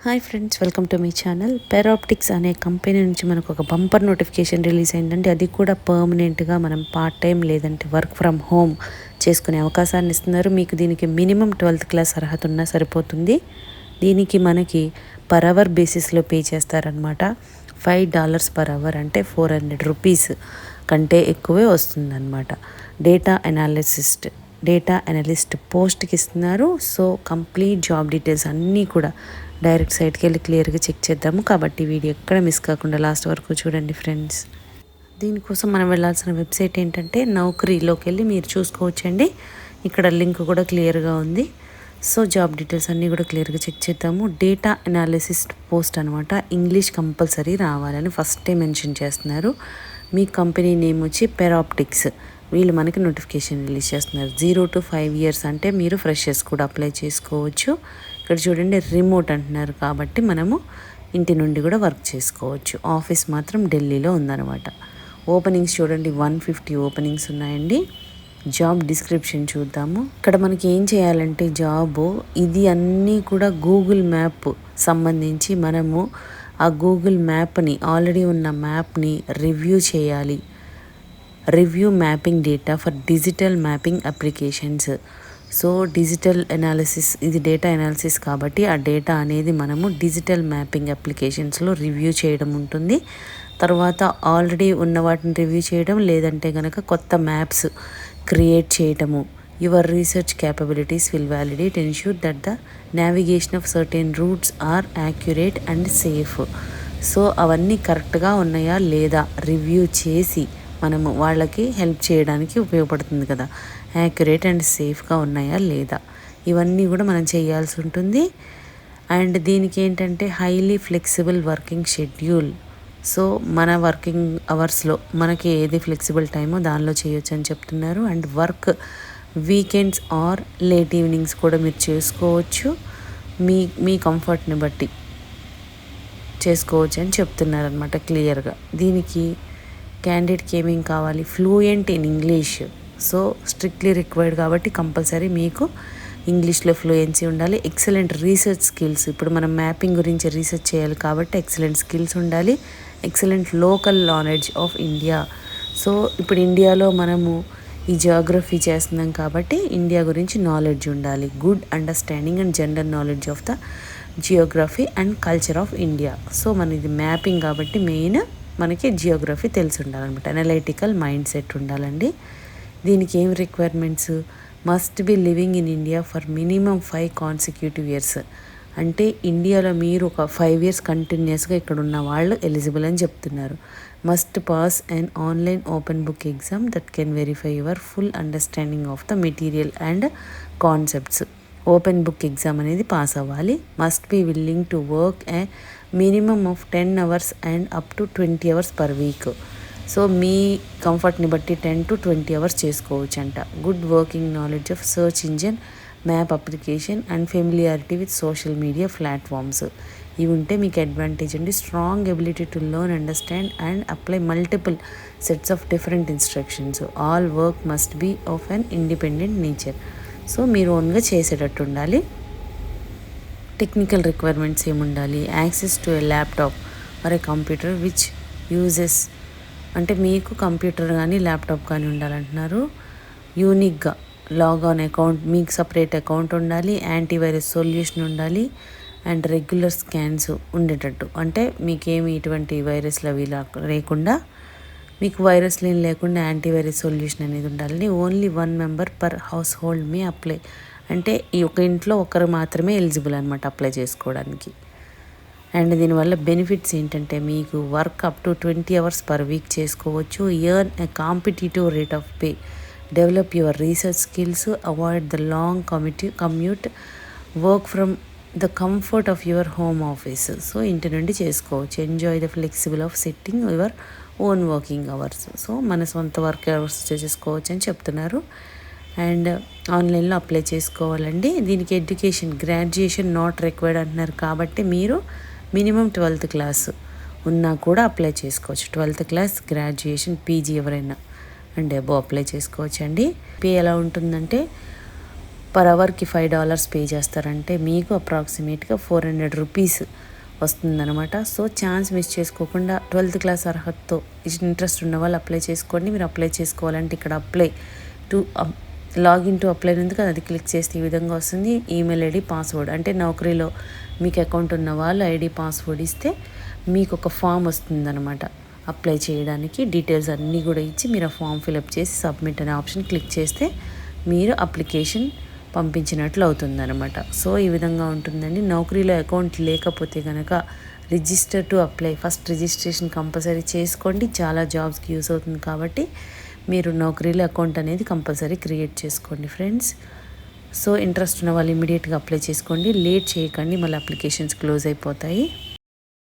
Hi friends, welcome to my channel. Peraptics అనే company నుంచి మనకు ఒక బంపర్ నోటిఫికేషన్ రిలీజ్ అయిందండి. అది కూడా పర్మనెంట్గా మనం పార్ట్ టైం లేదంటే వర్క్ ఫ్రమ్ హోమ్ చేసుకునే అవకాశాన్ని ఇస్తున్నారు. మీకు దీనికి మినిమం 12th క్లాస్ అర్హత ఉన్నా సరిపోతుంది. దీనికి మనకి పర్ అవర్ బేసిస్లో పే చేస్తారనమాట. $5 పర్ అవర్ అంటే 400 రూపీస్ కంటే ఎక్కువే వస్తుందన్నమాట. డేటా అనలిస్ట్ పోస్ట్కి ఇస్తున్నారు. సో కంప్లీట్ జాబ్ డీటెయిల్స్ అన్నీ కూడా డైరెక్ట్ సైట్కి వెళ్ళి క్లియర్గా చెక్ చేద్దాము. కాబట్టి వీడియో ఎక్కడ మిస్ కాకుండా లాస్ట్ వరకు చూడండి ఫ్రెండ్స్. దీనికోసం మనం వెళ్ళాల్సిన వెబ్సైట్ ఏంటంటే నౌకరీలోకి వెళ్ళి మీరు చూసుకోవచ్చండి. ఇక్కడ లింక్ కూడా క్లియర్గా ఉంది. సో జాబ్ డీటెయిల్స్ అన్నీ కూడా క్లియర్గా చెక్ చేద్దాము. డేటా అనాలిసిస్ట్ పోస్ట్ అనమాట. ఇంగ్లీష్ కంపల్సరీ రావాలని ఫస్టే మెన్షన్ చేస్తున్నారు. మీ కంపెనీ నేమ్ వచ్చి పెరాప్టిక్స్. వీళ్ళు మనకి నోటిఫికేషన్ రిలీజ్ చేస్తున్నారు. 0 to 5 years అంటే మీరు ఫ్రెషర్స్ కూడా అప్లై చేసుకోవచ్చు. ఇక్కడ చూడండి రిమోట్ అంటున్నారు కాబట్టి మనము ఇంటి నుండి కూడా వర్క్ చేసుకోవచ్చు. ఆఫీస్ మాత్రం ఢిల్లీలో ఉందన్నమాట. ఓపెనింగ్స్ చూడండి 150 ఓపెనింగ్స్ ఉన్నాయండి. జాబ్ డిస్క్రిప్షన్ చూద్దాము. ఇక్కడ మనకి ఏం చేయాలంటే జాబు ఇది అన్నీ కూడా గూగుల్ మ్యాప్ సంబంధించి మనము ఆ గూగుల్ మ్యాప్ని ఆల్రెడీ ఉన్న మ్యాప్ని రివ్యూ చేయాలి. Review mapping data for digital mapping applications. So digital analysis, ఇది డేటా అనాలిసిస్ కాబట్టి ఆ డేటా అనేది మనము డిజిటల్ మ్యాపింగ్ అప్లికేషన్స్లో రివ్యూ చేయడం ఉంటుంది. తర్వాత ఆల్రెడీ ఉన్న వాటిని రివ్యూ చేయడం, లేదంటే కనుక కొత్త మ్యాప్స్ క్రియేట్ చేయటము. Your research capabilities will validate ensure that the navigation of certain routes are accurate and safe. So అవన్నీ కరెక్ట్గా ఉన్నాయా లేదా రివ్యూ చేసి మనము వాళ్ళకి హెల్ప్ చేయడానికి ఉపయోగపడుతుంది కదా. యాక్యురేట్ అండ్ సేఫ్గా ఉన్నాయా లేదా ఇవన్నీ కూడా మనం చేయాల్సి ఉంటుంది. అండ్ దీనికి ఏంటంటే highly flexible working schedule. So మన వర్కింగ్ అవర్స్లో మనకి ఏది ఫ్లెక్సిబుల్ టైమో దానిలో చేయొచ్చు అని చెప్తున్నారు. And work weekends or late evenings కూడా మీరు చేసుకోవచ్చు. మీ కంఫర్ట్ని బట్టి చేసుకోవచ్చు అని చెప్తున్నారు అనమాట క్లియర్గా. దీనికి క్యాండిడేట్కి ఏమేమి కావాలి, fluent in English. So strictly required కాబట్టి కంపల్సరీ మీకు ఇంగ్లీష్లో ఫ్లూయెన్సీ ఉండాలి. ఎక్సలెంట్ రీసెర్చ్ స్కిల్స్, ఇప్పుడు మనం మ్యాపింగ్ గురించి రీసెర్చ్ చేయాలి కాబట్టి ఎక్సలెంట్ స్కిల్స్ ఉండాలి. Excellent local knowledge of India. So ఇప్పుడు ఇండియాలో మనము ఈ జియోగ్రఫీ చేస్తున్నాం కాబట్టి ఇండియా గురించి నాలెడ్జ్ ఉండాలి. Good understanding and general knowledge of the Geography and culture of India. So మన ఇది మ్యాపింగ్ కాబట్టి మెయిన్ మనకి జియోగ్రఫీ తెలిసి ఉండాలన్నమాట. అనలైటికల్ మైండ్ సెట్ ఉండాలండి. దీనికి ఏం requirements, must be living in India for minimum 5 consecutive years. అంటే ఇండియాలో మీరు ఒక 5 years కంటిన్యూస్గా ఇక్కడ ఉన్న వాళ్ళు ఎలిజిబుల్ అని చెప్తున్నారు. Must pass and online open book exam that can verify your full understanding of the material and concepts. Open book exam అనేది పాస్ అవ్వాలి. Must be willing to work a minimum of 10 hours and up to 20 hours per week. So మీ కంఫర్ట్ని బట్టి 10 to 20 hours చేసుకోవచ్చు అంట. Good working knowledge of search engine, map application and familiarity with social media platforms. ఇవి ఉంటే మీకు advantage అండి. Strong ability to learn, understand and apply multiple sets of different instructions. All work must be of an independent nature. So మీరు ఓన్గా చేసేటట్టు ఉండాలి. Technical requirements ఏముండాలి, access to a laptop or a computer which uses, అంటే మీకు computer కానీ laptop కానీ ఉండాలంటున్నారు. యూనిక్గా లాగాన్ అకౌంట్, మీకు సపరేట్ అకౌంట్ ఉండాలి. యాంటీవైరస్ సొల్యూషన్ ఉండాలి. అండ్ రెగ్యులర్ స్కాన్స్ ఉండేటట్టు, అంటే మీకేమి ఇటువంటి వైరస్లు అవి లేకుండా, మీకు వైరస్లు ఏం లేకుండా యాంటీవైరస్ సొల్యూషన్ అనేది ఉండాలని. Only 1 member per house hold మీ అప్లై, అంటే ఈ ఒక ఇంట్లో ఒకరు మాత్రమే ఎలిజిబుల్ అనమాట అప్లై చేసుకోవడానికి. అండ్ దీనివల్ల బెనిఫిట్స్ ఏంటంటే మీకు work up to 20 hours per week చేసుకోవచ్చు. Earn a competitive rate of pay, develop your research skills, avoid the long commute, work from the comfort of your home office. So ఇంటి నుండి చేసుకోవచ్చు. Enjoy the flexible of setting your own working hours. So మన సొంత work hours చేసుకోవచ్చు అని చెప్తున్నారు. And ఆన్లైన్లో apply చేసుకోవాలండి. దీనికి ఎడ్యుకేషన్, గ్రాడ్యుయేషన్ నాట్ రిక్వైర్డ్ అంటున్నారు కాబట్టి మీరు మినిమం 12th class ఉన్నా కూడా అప్లై చేసుకోవచ్చు. 12th class, గ్రాడ్యుయేషన్, పీజీ ఎవరైనా అండ్ అబో అప్లై చేసుకోవచ్చు అండి. పే ఎలా ఉంటుందంటే పర్ అవర్కి $5 పే చేస్తారంటే మీకు అప్రాక్సిమేట్గా 400 రూపీస్ వస్తుందన్నమాట. సో ఛాన్స్ మిస్ చేసుకోకుండా 12th క్లాస్ అర్హతతో ఇంట్రెస్ట్ ఉన్న వాళ్ళు అప్లై చేసుకోండి. మీరు అప్లై చేసుకోవాలంటే ఇక్కడ apply to login to apply ఉంది కదా, అది క్లిక్ చేస్తే ఈ విధంగా వస్తుంది. ఈమెయిల్ ఐడి, పాస్వర్డ్, అంటే నౌకరీలో మీకు అకౌంట్ ఉన్న వాళ్ళు ఐడి పాస్వర్డ్ ఇస్తే మీకు ఒక ఫామ్ వస్తుందన్నమాట. అప్లై చేయడానికి డీటెయిల్స్ అన్నీ కూడా ఇచ్చి మీరు ఆ ఫామ్ ఫిలప్ చేసి సబ్మిట్ అనే ఆప్షన్ క్లిక్ చేస్తే మీరు అప్లికేషన్ పంపించినట్లు అవుతుందన్నమాట. సో ఈ విధంగా ఉంటుందండి. నౌకరీలో అకౌంట్ లేకపోతే కనుక register to apply, first registration compulsory చేసుకోండి. చాలా జాబ్స్కి యూస్ అవుతుంది కాబట్టి మీరు నౌకరీలో అకౌంట్ అనేది కంపల్సరీ క్రియేట్ చేసుకోండి ఫ్రెండ్స్. సో ఇంట్రెస్ట్ ఉన్న వాళ్ళు ఇమీడియట్గా అప్లై చేసుకోండి, లేట్ చేయకండి, మళ్ళీ అప్లికేషన్స్ క్లోజ్ అయిపోతాయి.